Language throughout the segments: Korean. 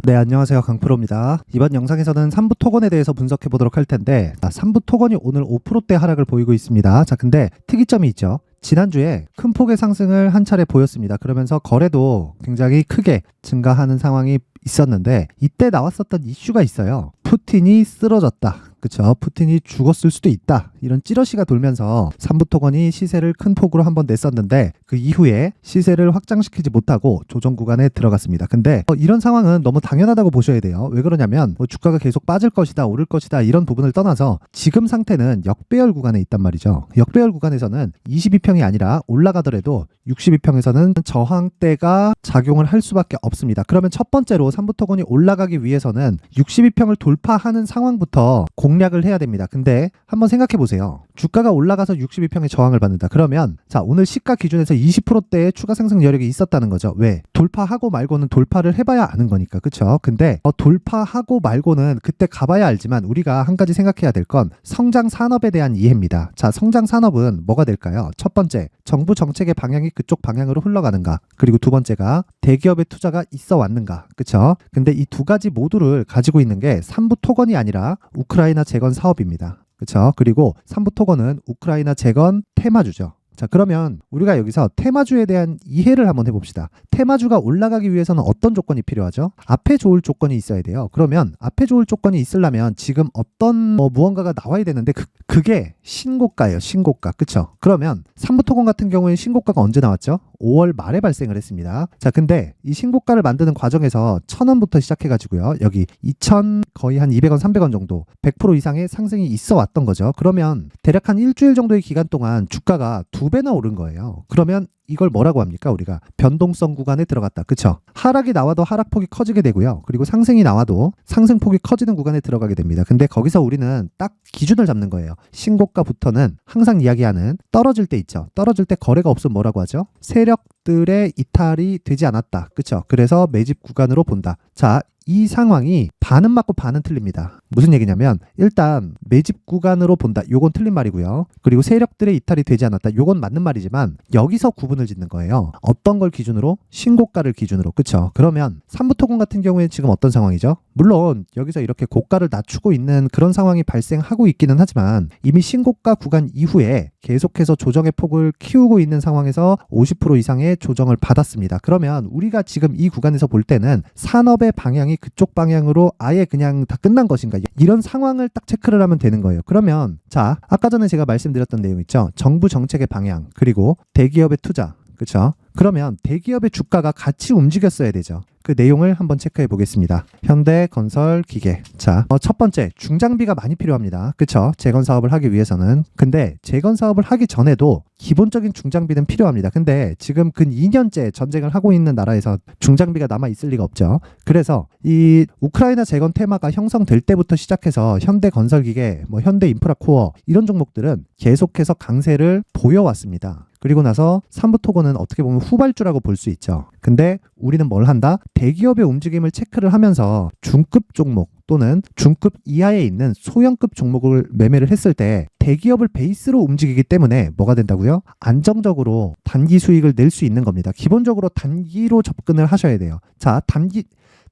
네, 안녕하세요. 강프로입니다. 이번 영상에서는 3부 토건에 대해서 분석해 보도록 할 텐데 3부 토건이 오늘 5%대 하락을 보이고 있습니다. 자, 근데 특이점이 있죠. 지난주에 큰 폭의 상승을 한 차례 보였습니다. 그러면서 거래도 굉장히 크게 증가하는 상황이 있었는데 이때 나왔었던 이슈가 있어요. 푸틴이 쓰러졌다. 그쵸? 푸틴이 죽었을 수도 있다. 이런 찌러시가 돌면서 3부 토건이 시세를 큰 폭으로 한번 냈었는데 그 이후에 시세를 확장시키지 못하고 조정 구간에 들어갔습니다. 근데 이런 상황은 너무 당연하다고 보셔야 돼요. 왜 그러냐면 주가가 계속 빠질 것이다, 오를 것이다 이런 부분을 떠나서 지금 상태는 역배열 구간에 있단 말이죠. 역배열 구간에서는 22평이 아니라 올라가더라도 62평에서는 저항대가 작용을 할 수밖에 없습니다. 그러면 첫 번째로 3부 토건이 올라가기 위해서는 62평을 돌파하는 상황부터 공략을 해야 됩니다. 근데 한번 생각해 보세요. 주가가 올라가서 62평의 저항을 받는다. 그러면 자, 오늘 시가 기준에서 20%대의 추가 상승 여력이 있었다는 거죠. 왜? 돌파하고 말고는 돌파를 해봐야 아는 거니까. 그쵸? 근데 돌파하고 말고는 그때 가봐야 알지만 우리가 한 가지 생각해야 될 건 성장 산업에 대한 이해입니다. 자, 성장 산업은 뭐가 될까요? 첫 번째, 정부 정책의 방향이 그쪽 방향으로 흘러가는가. 그리고 두 번째가 대기업의 투자가 있어 왔는가. 그쵸? 근데 이 두 가지 모두를 가지고 있는 게 3부 토건이 아니라 우크라이나 재건 사업입니다. 그쵸? 그리고 3부 토건은 우크라이나 재건 테마주죠. 자, 그러면 우리가 여기서 테마주에 대한 이해를 한번 해봅시다. 테마주가 올라가기 위해서는 어떤 조건이 필요하죠? 앞에 좋을 조건이 있어야 돼요. 그러면 앞에 좋을 조건이 있으려면 지금 어떤 무언가가 나와야 되는데 그게 신고가예요. 신고가. 그쵸? 그러면 3부 토건 같은 경우에는 신고가가 언제 나왔죠? 5월 말에 발생을 했습니다. 자, 근데 이 신고가를 만드는 과정에서 1,000원부터 시작해가지고요. 여기 2,000 거의 한 200원, 300원 정도 100% 이상의 상승이 있어 왔던 거죠. 그러면 대략 한 일주일 정도의 기간 동안 주가가 2배나 오른 거예요. 그러면 이걸 뭐라고 합니까? 우리가 변동성 구간에 들어갔다. 그쵸? 하락이 나와도 하락폭이 커지게 되고요. 그리고 상승이 나와도 상승폭이 커지는 구간에 들어가게 됩니다. 근데 거기서 우리는 딱 기준을 잡는 거예요. 신고가부터는 항상 이야기하는 떨어질 때 있죠. 떨어질 때 거래가 없으면 뭐라고 하죠? 세력들의 이탈이 되지 않았다. 그쵸? 그래서 매집 구간으로 본다. 자, 이 상황이 반은 맞고 반은 틀립니다. 무슨 얘기냐면 일단 매집 구간으로 본다. 요건 틀린 말이고요. 그리고 세력들의 이탈이 되지 않았다. 요건 맞는 말이지만 여기서 구분을 짓는 거예요. 어떤 걸 기준으로? 신고가를 기준으로. 그쵸? 그러면 3부 토건 같은 경우에 지금 어떤 상황이죠? 물론 여기서 이렇게 고가를 낮추고 있는 그런 상황이 발생하고 있기는 하지만 이미 신고가 구간 이후에 계속해서 조정의 폭을 키우고 있는 상황에서 50% 이상의 조정을 받았습니다. 그러면 우리가 지금 이 구간에서 볼 때는 산업의 방향이 그쪽 방향으로 아예 그냥 다 끝난 것인가, 이런 상황을 딱 체크를 하면 되는 거예요. 그러면 자, 아까 전에 제가 말씀드렸던 내용 있죠. 정부 정책의 방향, 그리고 대기업의 투자. 그렇죠? 그러면 대기업의 주가가 같이 움직였어야 되죠. 그 내용을 한번 체크해 보겠습니다. 현대건설기계. 자, 첫 번째, 중장비가 많이 필요합니다. 그쵸? 재건 사업을 하기 위해서는. 근데 재건 사업을 하기 전에도 기본적인 중장비는 필요합니다. 근데 지금 근 2년째 전쟁을 하고 있는 나라에서 중장비가 남아 있을 리가 없죠. 그래서 이 우크라이나 재건 테마가 형성될 때부터 시작해서 현대건설기계, 현대인프라코어 이런 종목들은 계속해서 강세를 보여왔습니다. 그리고 나서 3부 토건은 어떻게 보면 후발주라고 볼 수 있죠. 근데 우리는 뭘 한다? 대기업의 움직임을 체크를 하면서 중급 종목 또는 중급 이하에 있는 소형급 종목을 매매를 했을 때 대기업을 베이스로 움직이기 때문에 뭐가 된다고요? 안정적으로 단기 수익을 낼 수 있는 겁니다. 기본적으로 단기로 접근을 하셔야 돼요. 자,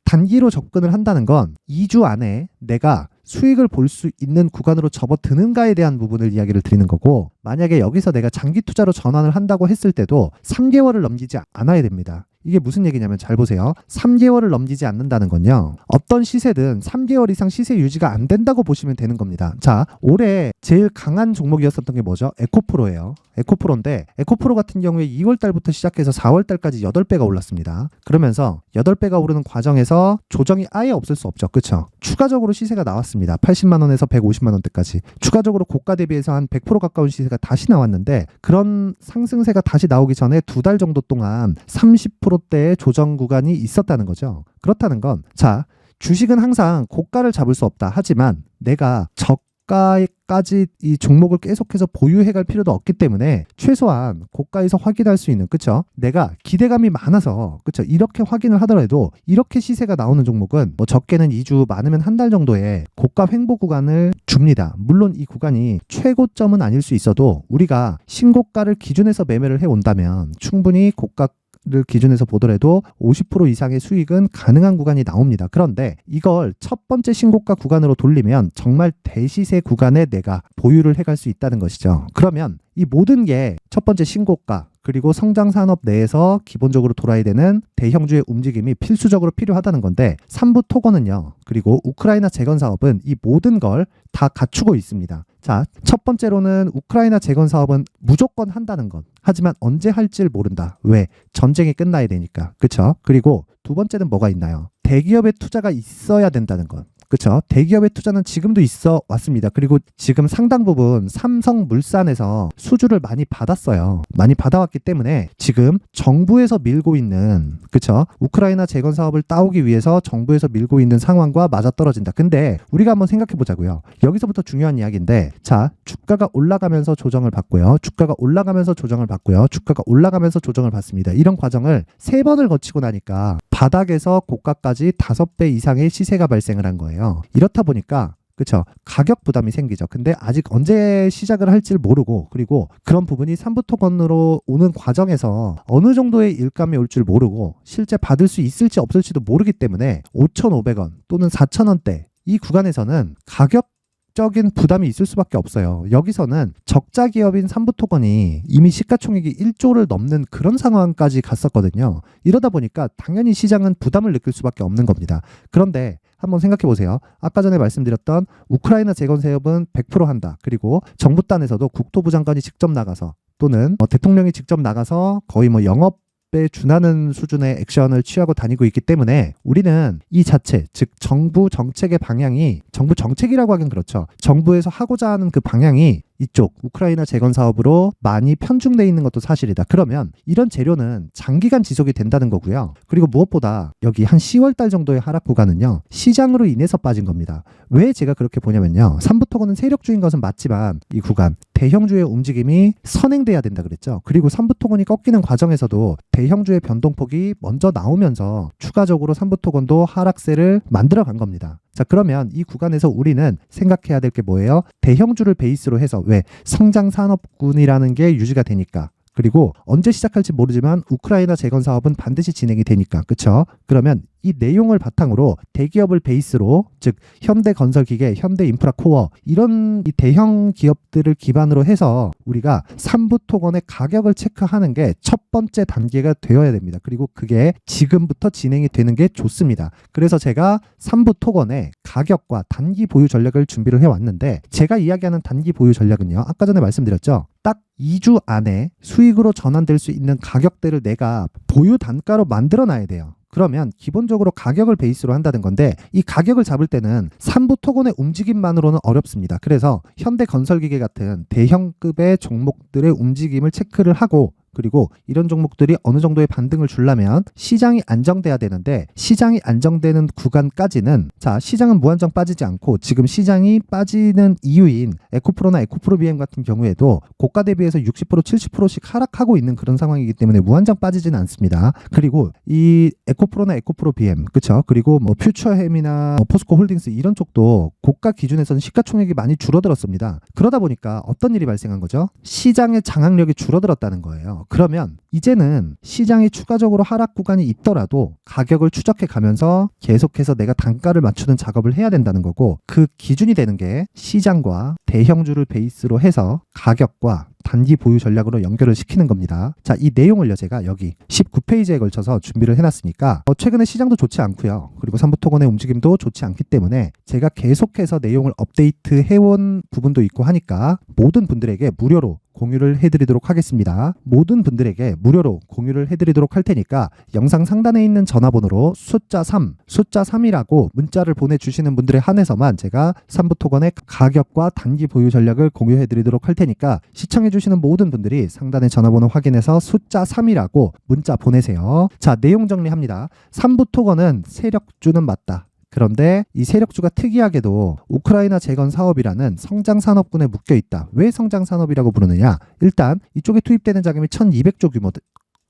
단기로 접근을 한다는 건 2주 안에 내가 수익을 볼 수 있는 구간으로 접어드는가에 대한 부분을 이야기를 드리는 거고, 만약에 여기서 내가 장기 투자로 전환을 한다고 했을 때도 3개월을 넘기지 않아야 됩니다. 이게 무슨 얘기냐면 잘 보세요. 3개월을 넘기지 않는다는 건요, 어떤 시세든 3개월 이상 시세 유지가 안 된다고 보시면 되는 겁니다. 자, 올해 제일 강한 종목이었었던 게 뭐죠? 에코프로예요. 에코프로인데 에코프로 같은 경우에 2월 달부터 시작해서 4월 달까지 8배가 올랐습니다. 그러면서 8배가 오르는 과정에서 조정이 아예 없을 수 없죠. 그쵸? 추가적으로 시세가 나왔습니다. 80만 원에서 150만 원대까지. 추가적으로 고가 대비해서 한 100% 가까운 시세가 다시 나왔는데, 그런 상승세가 다시 나오기 전에 2달 정도 동안 30%대의 조정 구간이 있었다는 거죠. 그렇다는 건, 자, 주식은 항상 고가를 잡을 수 없다. 하지만 내가 고가까지 이 종목을 계속해서 보유해갈 필요도 없기 때문에 최소한 고가에서 확인할 수 있는, 그쵸? 내가 기대감이 많아서, 그쵸? 이렇게 확인을 하더라도 이렇게 시세가 나오는 종목은 적게는 2주, 많으면 한 달 정도의 고가 횡보 구간을 줍니다. 물론 이 구간이 최고점은 아닐 수 있어도 우리가 신고가를 기준해서 매매를 해온다면 충분히 고가 기준해서 보더라도 50% 이상의 수익은 가능한 구간이 나옵니다. 그런데 이걸 첫 번째 신고가 구간으로 돌리면 정말 대시세 구간에 내가 보유를 해갈 수 있다는 것이죠. 그러면 이 모든 게 첫 번째 신고가 그리고 성장 산업 내에서 기본적으로 돌아야 되는 대형주의 움직임이 필수적으로 필요하다는 건데, 삼부 토건은요, 그리고 우크라이나 재건 사업은 이 모든 걸 다 갖추고 있습니다. 자, 첫 번째로는 우크라이나 재건 사업은 무조건 한다는 것. 하지만 언제 할지를 모른다. 왜? 전쟁이 끝나야 되니까. 그쵸? 그리고 두 번째는 뭐가 있나요? 대기업의 투자가 있어야 된다는 것. 그렇죠. 대기업의 투자는 지금도 있어 왔습니다. 그리고 지금 상당 부분 삼성물산에서 수주를 많이 받았어요. 많이 받아왔기 때문에 지금 정부에서 밀고 있는, 그렇죠, 우크라이나 재건 사업을 따오기 위해서 정부에서 밀고 있는 상황과 맞아떨어진다. 근데 우리가 한번 생각해 보자고요. 여기서부터 중요한 이야기인데, 자, 주가가 올라가면서 조정을 받고요. 주가가 올라가면서 조정을 받고요. 주가가 올라가면서 조정을 받습니다. 이런 과정을 3번을 거치고 나니까 바닥에서 고가까지 5배 이상의 시세가 발생을 한 거예요. 이렇다 보니까, 그렇죠, 가격 부담이 생기죠. 근데 아직 언제 시작을 할지를 모르고, 그리고 그런 부분이 삼부 토건으로 오는 과정에서 어느 정도의 일감이 올 줄 모르고 실제 받을 수 있을지 없을지도 모르기 때문에 5,500원 또는 4,000원대 이 구간에서는 가격적인 부담이 있을 수밖에 없어요. 여기서는 적자 기업인 삼부토건이 이미 시가총액이 1조를 넘는 그런 상황까지 갔었거든요. 이러다 보니까 당연히 시장은 부담을 느낄 수밖에 없는 겁니다. 그런데 한번 생각해 보세요. 아까 전에 말씀드렸던 우크라이나 재건 사업은 100% 한다. 그리고 정부 단에서도 국토부 장관이 직접 나가서 또는 대통령이 직접 나가서 거의 영업에 준하는 수준의 액션을 취하고 다니고 있기 때문에 우리는 이 자체, 즉 정부 정책의 방향이, 정부 정책이라고 하긴 그렇죠, 정부에서 하고자 하는 그 방향이 이쪽 우크라이나 재건 사업으로 많이 편중돼 있는 것도 사실이다. 그러면 이런 재료는 장기간 지속이 된다는 거고요. 그리고 무엇보다 여기 한 10월 달 정도의 하락 구간은요, 시장으로 인해서 빠진 겁니다. 왜 제가 그렇게 보냐면요, 삼부토건은 세력주인 것은 맞지만 이 구간 대형주의 움직임이 선행돼야 된다 그랬죠. 그리고 삼부토건이 꺾이는 과정에서도 대형주의 변동폭이 먼저 나오면서 추가적으로 삼부토건도 하락세를 만들어 간 겁니다. 자, 그러면 이 구간에서 우리는 생각해야 될 게 뭐예요? 대형주를 베이스로 해서, 왜? 성장 산업군이라는 게 유지가 되니까. 그리고 언제 시작할지 모르지만 우크라이나 재건 사업은 반드시 진행이 되니까. 그렇죠? 그러면 이 내용을 바탕으로 대기업을 베이스로, 즉 현대건설기계, 현대인프라코어, 이런 이 대형 기업들을 기반으로 해서 우리가 삼부토건의 가격을 체크하는 게 첫 번째 단계가 되어야 됩니다. 그리고 그게 지금부터 진행이 되는 게 좋습니다. 그래서 제가 삼부토건의 가격과 단기 보유 전략을 준비를 해왔는데, 제가 이야기하는 단기 보유 전략은요, 아까 전에 말씀드렸죠, 딱 2주 안에 수익으로 전환될 수 있는 가격대를 내가 보유 단가로 만들어 놔야 돼요. 그러면 기본적으로 가격을 베이스로 한다는 건데, 이 가격을 잡을 때는 삼부 토건의 움직임만으로는 어렵습니다. 그래서 현대건설기계 같은 대형급의 종목들의 움직임을 체크를 하고, 그리고 이런 종목들이 어느 정도의 반등을 주려면 시장이 안정돼야 되는데, 시장이 안정되는 구간까지는, 자, 시장은 무한정 빠지지 않고 지금 시장이 빠지는 이유인 에코프로나 에코프로비엠 같은 경우에도 고가 대비해서 60% 70%씩 하락하고 있는 그런 상황이기 때문에 무한정 빠지지는 않습니다. 그리고 이 에코프로나 에코프로비엠, 그쵸, 그리고 퓨처햄이나 포스코홀딩스 이런 쪽도 고가 기준에서는 시가총액이 많이 줄어들었습니다. 그러다 보니까 어떤 일이 발생한 거죠? 시장의 장악력이 줄어들었다는 거예요. 그러면 이제는 시장이 추가적으로 하락 구간이 있더라도 가격을 추적해 가면서 계속해서 내가 단가를 맞추는 작업을 해야 된다는 거고, 그 기준이 되는 게 시장과 대형주를 베이스로 해서 가격과 단기 보유 전략으로 연결을 시키는 겁니다. 자, 이 내용을요, 제가 여기 19페이지에 걸쳐서 준비를 해놨으니까, 최근에 시장도 좋지 않고요, 그리고 삼부토건의 움직임도 좋지 않기 때문에 제가 계속해서 내용을 업데이트 해온 부분도 있고 하니까 모든 분들에게 무료로 공유를 해드리도록 하겠습니다. 모든 분들에게 무료로 공유를 해드리도록 할 테니까 영상 상단에 있는 전화번호로 숫자 3이라고 문자를 보내주시는 분들에 한해서만 제가 삼부토건의 가격과 단기 보유 전략을 공유해드리도록 할 테니까 시청해주시는 모든 분들이 상단의 전화번호 확인해서 숫자 3이라고 문자 보내세요. 자, 내용 정리합니다. 삼부토건은 세력주는 맞다. 그런데 이 세력주가 특이하게도 우크라이나 재건 사업이라는 성장 산업군에 묶여 있다. 왜 성장 산업이라고 부르느냐? 일단 이쪽에 투입되는 자금이 1200조 규모,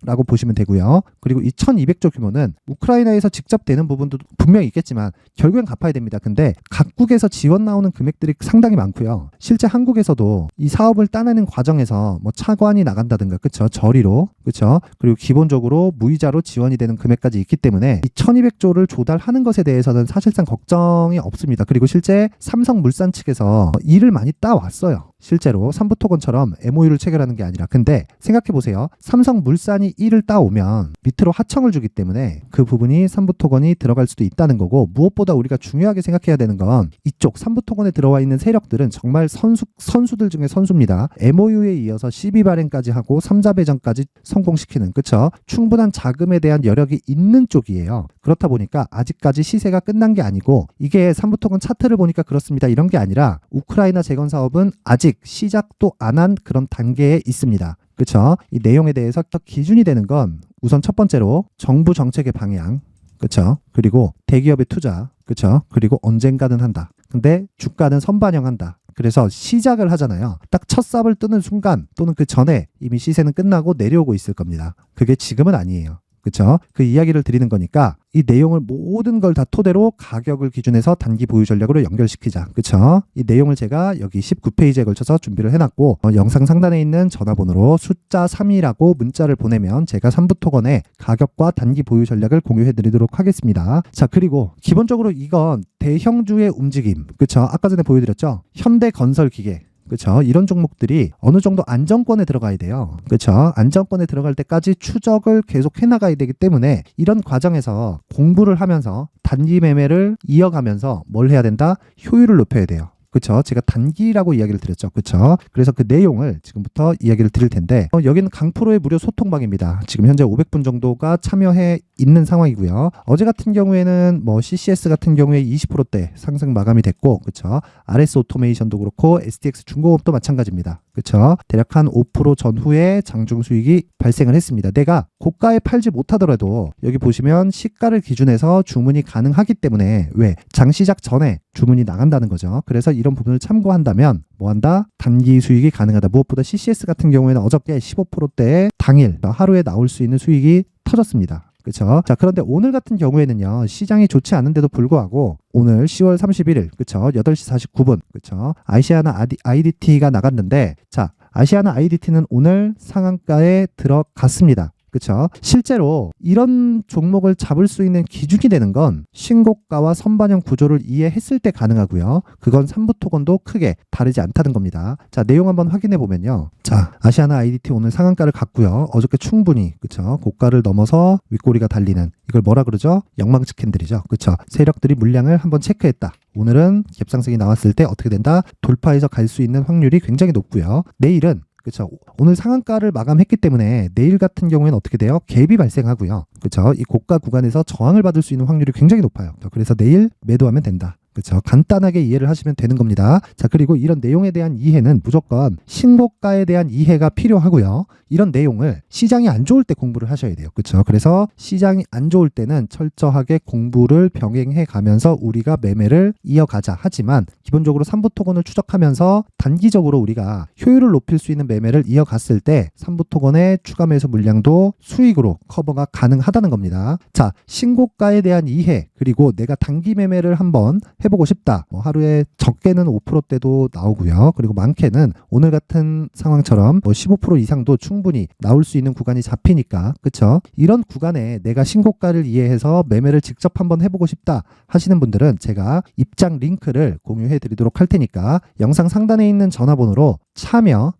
라고 보시면 되고요. 그리고 이 1200조 규모는 우크라이나에서 직접 되는 부분도 분명히 있겠지만 결국엔 갚아야 됩니다. 근데 각국에서 지원 나오는 금액들이 상당히 많고요. 실제 한국에서도 이 사업을 따내는 과정에서 뭐 차관이 나간다든가, 그쵸? 저리로, 그쵸? 그리고 기본적으로 무이자로 지원이 되는 금액까지 있기 때문에 이 1200조를 조달하는 것에 대해서는 사실상 걱정이 없습니다. 그리고 실제 삼성물산 측에서 일을 많이 따왔어요. 실제로 삼부토건처럼 MOU를 체결하는 게 아니라. 근데 생각해보세요. 삼성물산이 일을 따오면 밑으로 하청을 주기 때문에 그 부분이 삼부토건이 들어갈 수도 있다는 거고, 무엇보다 우리가 중요하게 생각해야 되는 건 이쪽 삼부토건에 들어와 있는 세력들은 정말 선수들 중에 선수입니다. MOU에 이어서 CB 발행까지 하고 3자 배정까지 성공시키는, 그쵸? 충분한 자금에 대한 여력이 있는 쪽이에요. 그렇다 보니까 아직까지 시세가 끝난 게 아니고, 이게 삼부토건 차트를 보니까 그렇습니다, 이런 게 아니라 우크라이나 재건 사업은 아직 시작도 안 한 그런 단계에 있습니다. 그쵸? 이 내용에 대해서 기준이 되는 건 우선 첫 번째로 정부 정책의 방향, 그쵸? 그리고 대기업의 투자, 그쵸? 그리고 언젠가는 한다. 근데 주가는 선반영한다. 그래서 시작을 하잖아요. 딱 첫 삽을 뜨는 순간 또는 그 전에 이미 시세는 끝나고 내려오고 있을 겁니다. 그게 지금은 아니에요. 그쵸? 그 이야기를 드리는 거니까 이 내용을 모든 걸 다 토대로 가격을 기준해서 단기 보유 전략으로 연결시키자. 그쵸? 이 내용을 제가 여기 19페이지에 걸쳐서 준비를 해놨고, 영상 상단에 있는 전화번호로 숫자 3이라고 문자를 보내면 제가 삼부토건의 가격과 단기 보유 전략을 공유해 드리도록 하겠습니다. 자, 그리고 기본적으로 이건 대형주의 움직임. 그쵸? 아까 전에 보여드렸죠? 현대건설기계. 그렇죠. 이런 종목들이 어느 정도 안정권에 들어가야 돼요. 그렇죠. 안정권에 들어갈 때까지 추적을 계속 해나가야 되기 때문에 이런 과정에서 공부를 하면서 단기 매매를 이어가면서 뭘 해야 된다? 효율을 높여야 돼요. 그쵸? 제가 단기라고 이야기를 드렸죠. 그쵸? 그래서 그 내용을 지금부터 이야기를 드릴 텐데, 여기는 강프로의 무료 소통방입니다. 지금 현재 500분 정도가 참여해 있는 상황이고요. 어제 같은 경우에는 뭐 CCS 같은 경우에 20%대 상승 마감이 됐고, 그쵸? RS 오토메이션도 그렇고 STX 중공업도 마찬가지입니다. 그쵸? 대략 한 5% 전후에 장중 수익이 발생을 했습니다. 내가 고가에 팔지 못하더라도 여기 보시면 시가를 기준해서 주문이 가능하기 때문에, 왜? 장시작 전에 주문이 나간다는 거죠. 그래서 이런 부분을 참고한다면 뭐 한다? 단기 수익이 가능하다. 무엇보다 CCS 같은 경우에는 어저께 15%대의 당일 하루에 나올 수 있는 수익이 터졌습니다. 그쵸? 자, 그런데 오늘 같은 경우에는요, 시장이 좋지 않은데도 불구하고 오늘 10월 31일, 그쵸? 8시 49분, 그쵸? 아시아나 IDT가 나갔는데, 자, 아시아나 IDT는 오늘 상한가에 들어갔습니다. 그쵸? 실제로 이런 종목을 잡을 수 있는 기준이 되는 건 신고가와 선반영 구조를 이해했을 때 가능하고요. 그건 삼부토건도 크게 다르지 않다는 겁니다. 자, 내용 한번 확인해 보면요. 자, 아시아나 IDT 오늘 상한가를 갔고요. 어저께 충분히, 그쵸? 고가를 넘어서 윗꼬리가 달리는, 이걸 뭐라 그러죠? 영망치 캔들이죠. 그쵸? 세력들이 물량을 한번 체크했다. 오늘은 갭상승이 나왔을 때 어떻게 된다? 돌파해서 갈 수 있는 확률이 굉장히 높고요. 내일은, 그렇죠. 오늘 상한가를 마감했기 때문에 내일 같은 경우에는 어떻게 돼요? 갭이 발생하고요. 그렇죠. 이 고가 구간에서 저항을 받을 수 있는 확률이 굉장히 높아요. 그래서 내일 매도하면 된다. 그렇죠. 간단하게 이해를 하시면 되는 겁니다. 자, 그리고 이런 내용에 대한 이해는 무조건 신고가에 대한 이해가 필요하고요. 이런 내용을 시장이 안 좋을 때 공부를 하셔야 돼요. 그렇죠. 그래서 시장이 안 좋을 때는 철저하게 공부를 병행해 가면서 우리가 매매를 이어가자. 하지만 기본적으로 삼부토건을 추적하면서 단기적으로 우리가 효율을 높일 수 있는 매매를 이어갔을 때 삼부토건의 추가 매수 물량도 수익으로 커버가 가능하다는 겁니다. 자, 신고가에 대한 이해, 그리고 내가 단기 매매를 한번 해보고 싶다. 뭐 하루에 적게는 5%대도 나오고요. 그리고 많게는 오늘 같은 상황처럼 뭐 15% 이상도 충분히 나올 수 있는 구간이 잡히니까, 그쵸? 이런 구간에 내가 신고가를 이해해서 매매를 직접 한번 해보고 싶다 하시는 분들은 제가 입장 링크를 공유해 드리도록 할 테니까 영상 상단에 있는 전화번호로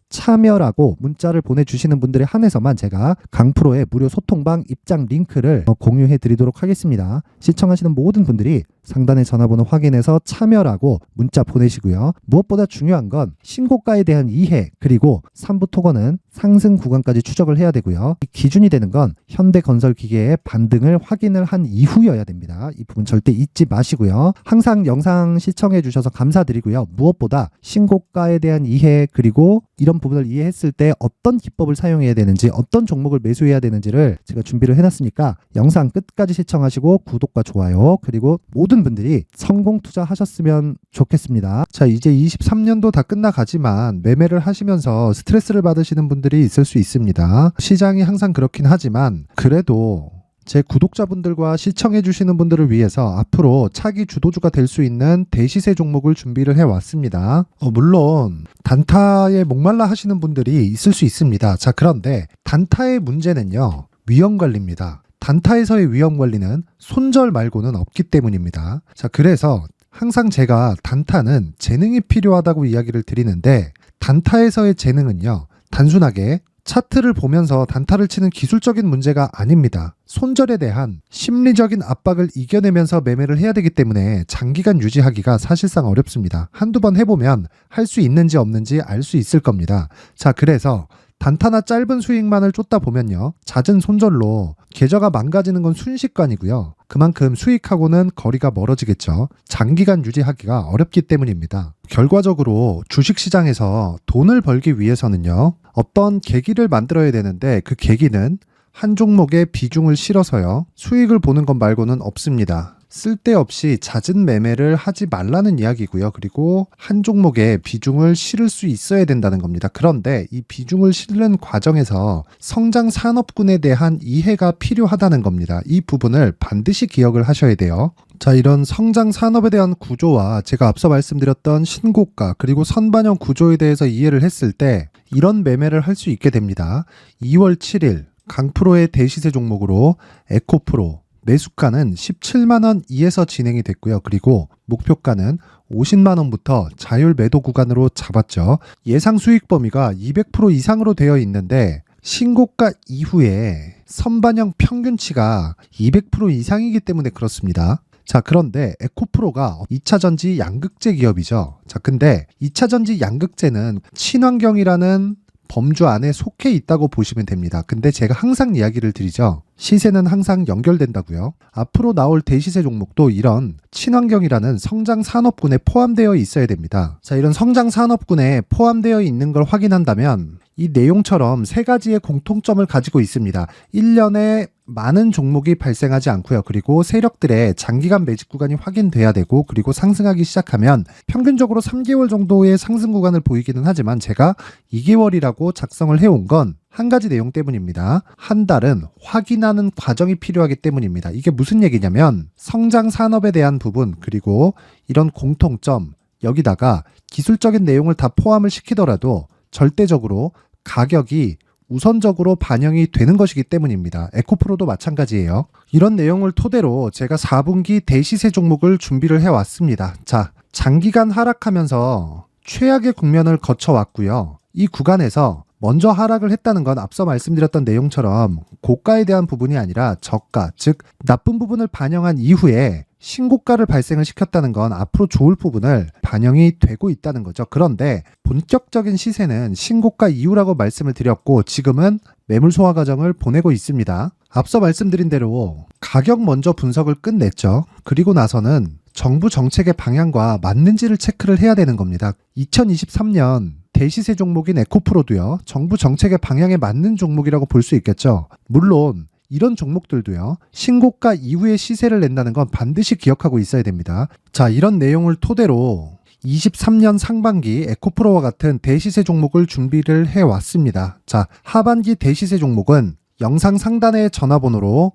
참여라고 문자를 보내주시는 분들에 한해서만 제가 강프로의 무료 소통방 입장 링크를 공유해 드리도록 하겠습니다. 시청하시는 모든 분들이 상단의 전화번호 확인해서 참여라고 문자 보내시고요. 무엇보다 중요한 건 신고가에 대한 이해, 그리고 삼부토건은 상승 구간까지 추적을 해야 되고요. 이 기준이 되는 건 현대건설기계의 반등을 확인을 한 이후여야 됩니다. 이 부분 절대 잊지 마시고요. 항상 영상 시청해 주셔서 감사드리고요. 무엇보다 신고가에 대한 이해, 그리고 이런 부분을 이해했을 때 어떤 기법을 사용해야 되는지, 어떤 종목을 매수해야 되는지를 제가 준비를 해놨으니까 영상 끝까지 시청하시고 구독과 좋아요, 그리고 모든 분들이 성공 투자하셨으면 좋겠습니다. 자, 이제 23년도 다 끝나가지만 매매를 하시면서 스트레스를 받으시는 분들 분들이 있을 수 있습니다. 시장이 항상 그렇긴 하지만 그래도 제 구독자분들과 시청해주시는 분들을 위해서 앞으로 차기 주도주가 될 수 있는 대시세 종목을 준비를 해왔습니다. 물론 단타에 목말라 하시는 분들이 있을 수 있습니다. 자, 그런데 단타의 문제는요, 위험관리입니다. 단타에서의 위험관리는 손절 말고는 없기 때문입니다. 자, 그래서 항상 제가 단타는 재능이 필요하다고 이야기를 드리는데, 단타에서의 재능은요, 단순하게 차트를 보면서 단타를 치는 기술적인 문제가 아닙니다. 손절에 대한 심리적인 압박을 이겨내면서 매매를 해야 되기 때문에 장기간 유지하기가 사실상 어렵습니다. 한두 번 해보면 할 수 있는지 없는지 알 수 있을 겁니다. 자, 그래서 단타나 짧은 수익만을 쫓다 보면요, 잦은 손절로 계좌가 망가지는 건 순식간이고요. 그만큼 수익하고는 거리가 멀어지겠죠. 장기간 유지하기가 어렵기 때문입니다. 결과적으로 주식시장에서 돈을 벌기 위해서는요, 어떤 계기를 만들어야 되는데, 그 계기는 한 종목에 비중을 실어서요, 수익을 보는 것 말고는 없습니다. 쓸데없이 잦은 매매를 하지 말라는 이야기고요. 그리고 한 종목에 비중을 실을 수 있어야 된다는 겁니다. 그런데 이 비중을 실는 과정에서 성장 산업군에 대한 이해가 필요하다는 겁니다. 이 부분을 반드시 기억을 하셔야 돼요. 자, 이런 성장 산업에 대한 구조와 제가 앞서 말씀드렸던 신고가 그리고 선반영 구조에 대해서 이해를 했을 때 이런 매매를 할 수 있게 됩니다. 2월 7일 강프로의 대시세 종목으로 에코프로 매수가는 17만원 이에서 진행이 됐고요. 그리고 목표가는 50만원부터 자율 매도 구간으로 잡았죠. 예상 수익 범위가 200% 이상으로 되어 있는데 신고가 이후에 선반영 평균치가 200% 이상이기 때문에 그렇습니다. 자, 그런데 에코프로가 2차전지 양극재 기업이죠. 자, 근데 2차전지 양극재는 친환경이라는 범주 안에 속해 있다고 보시면 됩니다. 근데 제가 항상 이야기를 드리죠. 시세는 항상 연결된다고요. 앞으로 나올 대시세 종목도 이런 친환경이라는 성장 산업군에 포함되어 있어야 됩니다. 자, 이런 성장 산업군에 포함되어 있는 걸 확인한다면 이 내용처럼 세 가지의 공통점을 가지고 있습니다. 1년에 많은 종목이 발생하지 않고요. 그리고 세력들의 장기간 매집 구간이 확인돼야 되고, 그리고 상승하기 시작하면 평균적으로 3개월 정도의 상승 구간을 보이기는 하지만 제가 2개월이라고 작성을 해온 건 한 가지 내용 때문입니다. 한 달은 확인하는 과정이 필요하기 때문입니다. 이게 무슨 얘기냐면 성장 산업에 대한 부분, 그리고 이런 공통점, 여기다가 기술적인 내용을 다 포함을 시키더라도 절대적으로 가격이 우선적으로 반영이 되는 것이기 때문입니다. 에코프로도 마찬가지예요. 이런 내용을 토대로 제가 4분기 대시세 종목을 준비를 해왔습니다. 자, 장기간 하락하면서 최악의 국면을 거쳐왔고요. 이 구간에서 먼저 하락을 했다는 건 앞서 말씀드렸던 내용처럼 고가에 대한 부분이 아니라 저가, 즉 나쁜 부분을 반영한 이후에 신고가를 발생을 시켰다는 건 앞으로 좋을 부분을 반영이 되고 있다는 거죠. 그런데 본격적인 시세는 신고가 이후라고 말씀을 드렸고, 지금은 매물 소화 과정을 보내고 있습니다. 앞서 말씀드린 대로 가격 먼저 분석을 끝냈죠. 그리고 나서는 정부 정책의 방향과 맞는지를 체크를 해야 되는 겁니다. 2023년 대시세 종목인 에코프로도요, 정부 정책의 방향에 맞는 종목이라고 볼 수 있겠죠. 물론 이런 종목들도요, 신고가 이후에 시세를 낸다는 건 반드시 기억하고 있어야 됩니다. 자, 이런 내용을 토대로 23년 상반기 에코프로와 같은 대시세 종목을 준비를 해왔습니다. 자, 하반기 대시세 종목은 영상 상단의 전화번호로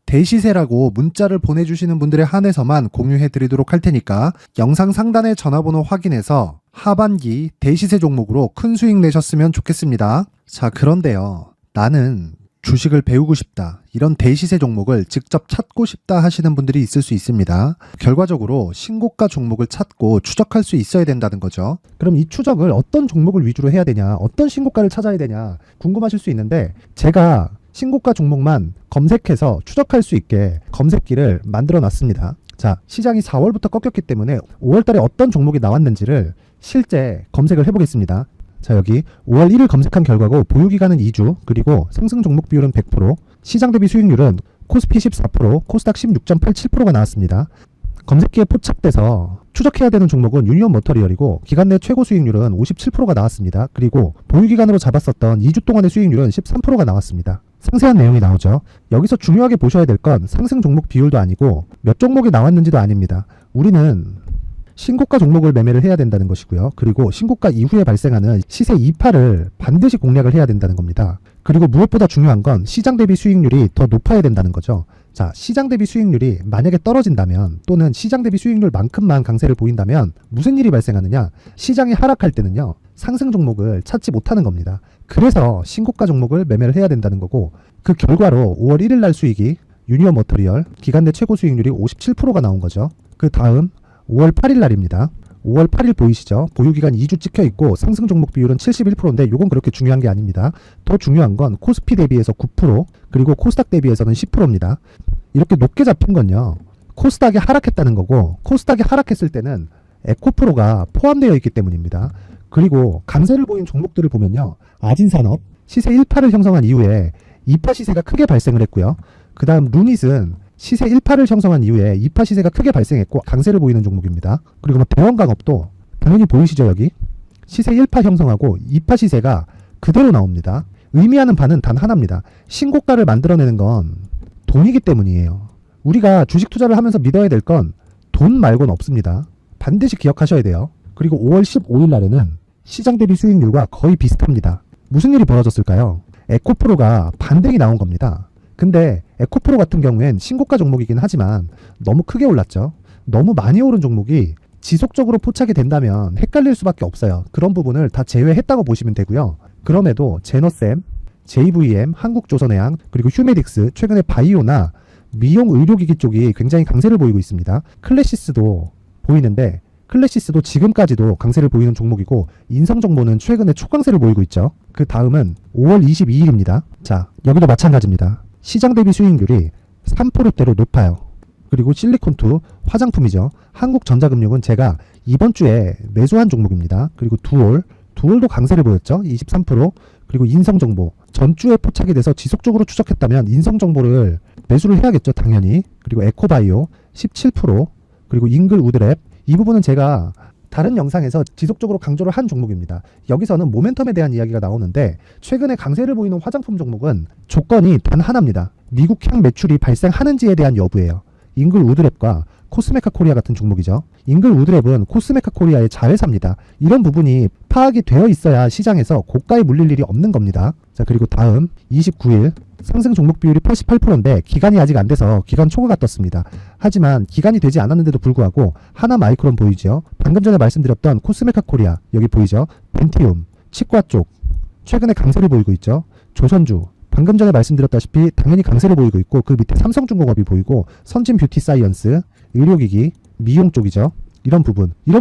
대시세라고 문자를 보내주시는 분들에 한해서만 공유해드리도록 할 테니까 영상 상단의 전화번호 확인해서 하반기 대시세 종목으로 큰 수익 내셨으면 좋겠습니다. 자, 그런데요, 나는 주식을 배우고 싶다, 이런 대시세 종목을 직접 찾고 싶다 하시는 분들이 있을 수 있습니다. 결과적으로 신고가 종목을 찾고 추적할 수 있어야 된다는 거죠. 그럼 이 추적을 어떤 종목을 위주로 해야 되냐, 어떤 신고가를 찾아야 되냐 궁금하실 수 있는데, 제가 신고가 종목만 검색해서 추적할 수 있게 검색기를 만들어 놨습니다. 자, 시장이 4월부터 꺾였기 때문에 5월 달에 어떤 종목이 나왔는지를 실제 검색을 해보겠습니다. 자, 여기 5월 1일 검색한 결과고 보유기간은 2주, 그리고 상승 종목 비율은 100%, 시장 대비 수익률은 코스피 14%, 코스닥 16.87%가 나왔습니다. 검색기에 포착돼서 추적해야 되는 종목은 유니온 머터리얼이고 기간 내 최고 수익률은 57%가 나왔습니다. 그리고 보유기간으로 잡았었던 2주 동안의 수익률은 13%가 나왔습니다. 상세한 내용이 나오죠. 여기서 중요하게 보셔야 될 건 상승 종목 비율도 아니고 몇 종목이 나왔는지도 아닙니다. 우리는 신고가 종목을 매매를 해야 된다는 것이고요. 그리고 신고가 이후에 발생하는 시세 이파를 반드시 공략을 해야 된다는 겁니다. 그리고 무엇보다 중요한 건 시장 대비 수익률이 더 높아야 된다는 거죠. 자, 시장 대비 수익률이 만약에 떨어진다면 또는 시장 대비 수익률만큼만 강세를 보인다면 무슨 일이 발생하느냐? 시장이 하락할 때는요. 상승 종목을 찾지 못하는 겁니다. 그래서 신고가 종목을 매매를 해야 된다는 거고 그 결과로 5월 1일 날 수익이 유니온 머터리얼 기간 내 최고 수익률이 57%가 나온 거죠. 그 다음 5월 8일 날입니다. 5월 8일 보이시죠? 보유기간 2주 찍혀 있고 상승 종목 비율은 71%인데 이건 그렇게 중요한 게 아닙니다. 더 중요한 건 코스피 대비해서 9% 그리고 코스닥 대비해서는 10%입니다. 이렇게 높게 잡힌 건요. 코스닥이 하락했다는 거고 코스닥이 하락했을 때는 에코프로가 포함되어 있기 때문입니다. 그리고 강세를 보인 종목들을 보면요. 아진산업 시세 1파를 형성한 이후에 2파 시세가 크게 발생을 했고요. 그 다음 루닛은 시세 1파를 형성한 이후에 2파 시세가 크게 발생했고 강세를 보이는 종목입니다. 그리고 대원강업도 당연히 보이시죠 여기? 시세 1파 형성하고 2파 시세가 그대로 나옵니다. 의미하는 바는 단 하나입니다. 신고가를 만들어내는 건 돈이기 때문이에요. 우리가 주식 투자를 하면서 믿어야 될 건 돈 말고는 없습니다. 반드시 기억하셔야 돼요. 그리고 5월 15일 날에는 시장 대비 수익률과 거의 비슷합니다. 무슨 일이 벌어졌을까요? 에코프로가 반등이 나온 겁니다. 근데 에코프로 같은 경우엔 신고가 종목이긴 하지만 너무 크게 올랐죠. 너무 많이 오른 종목이 지속적으로 포착이 된다면 헷갈릴 수밖에 없어요. 그런 부분을 다 제외했다고 보시면 되고요. 그럼에도 제너셈, JVM, 한국조선해양, 그리고 휴메딕스, 최근에 바이오나 미용 의료기기 쪽이 굉장히 강세를 보이고 있습니다. 클래시스도 보이는데 클래시스도 지금까지도 강세를 보이는 종목이고 인성정보는 최근에 초강세를 보이고 있죠. 그 다음은 5월 22일입니다. 자, 여기도 마찬가지입니다. 시장 대비 수익률이 3%대로 높아요. 그리고 실리콘2 화장품이죠. 한국전자금융은 제가 이번 주에 매수한 종목입니다. 그리고 두올도 강세를 보였죠. 23%. 그리고 인성정보 전주에 포착이 돼서 지속적으로 추적했다면 인성정보를 매수를 해야겠죠. 당연히. 그리고 에코바이오 17%. 그리고 잉글 우드랩 이 부분은 제가 다른 영상에서 지속적으로 강조를 한 종목입니다. 여기서는 모멘텀에 대한 이야기가 나오는데 최근에 강세를 보이는 화장품 종목은 조건이 단 하나입니다. 미국향 매출이 발생하는지에 대한 여부예요. 잉글 우드랩과 코스메카 코리아 같은 종목이죠. 잉글 우드랩은 코스메카 코리아의 자회사입니다. 이런 부분이 파악이 되어 있어야 시장에서 고가에 물릴 일이 없는 겁니다. 자, 그리고 다음 29일 상승 종목 비율이 88%인데 기간이 아직 안 돼서 기간 초과가 떴습니다. 하지만 기간이 되지 않았는데도 불구하고 하나 마이크론 보이죠. 방금 전에 말씀드렸던 코스메카 코리아 여기 보이죠. 벤티움 치과 쪽 최근에 강세를 보이고 있죠. 조선주 방금 전에 말씀드렸다시피 당연히 강세를 보이고 있고 그 밑에 삼성중공업이 보이고 선진 뷰티 사이언스 의료기기 미용 쪽이죠. 이런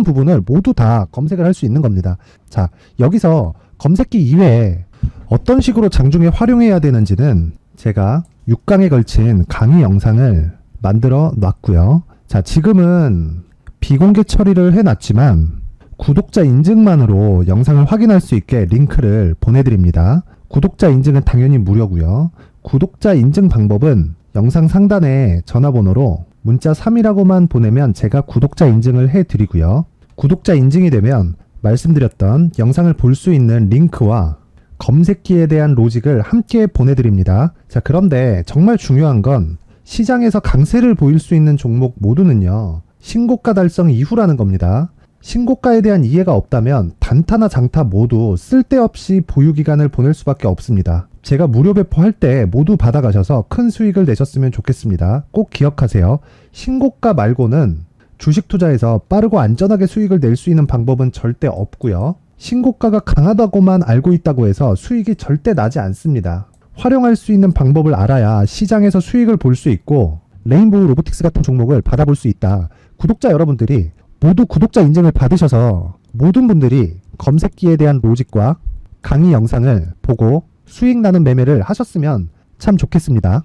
부분을 모두 다 검색을 할 수 있는 겁니다. 자, 여기서 검색기 이외에 어떤 식으로 장중에 활용해야 되는지는 제가 6강에 걸친 강의 영상을 만들어 놨고요. 자, 지금은 비공개 처리를 해놨지만 구독자 인증만으로 영상을 확인할 수 있게 링크를 보내드립니다. 구독자 인증은 당연히 무료고요. 구독자 인증 방법은 영상 상단에 전화번호로 문자 3이라고만 보내면 제가 구독자 인증을 해드리고요. 구독자 인증이 되면 말씀드렸던 영상을 볼 수 있는 링크와 검색기에 대한 로직을 함께 보내드립니다. 자, 그런데 정말 중요한 건 시장에서 강세를 보일 수 있는 종목 모두는요. 신고가 달성 이후라는 겁니다. 신고가에 대한 이해가 없다면 단타나 장타 모두 쓸데없이 보유기간을 보낼 수밖에 없습니다. 제가 무료 배포할 때 모두 받아가셔서 큰 수익을 내셨으면 좋겠습니다. 꼭 기억하세요. 신고가 말고는 주식 투자에서 빠르고 안전하게 수익을 낼 수 있는 방법은 절대 없고요. 신고가가 강하다고만 알고 있다고 해서 수익이 절대 나지 않습니다. 활용할 수 있는 방법을 알아야 시장에서 수익을 볼 수 있고 레인보우 로보틱스 같은 종목을 받아볼 수 있다. 구독자 여러분들이 모두 구독자 인증을 받으셔서 모든 분들이 검색기에 대한 로직과 강의 영상을 보고 수익 나는 매매를 하셨으면 참 좋겠습니다.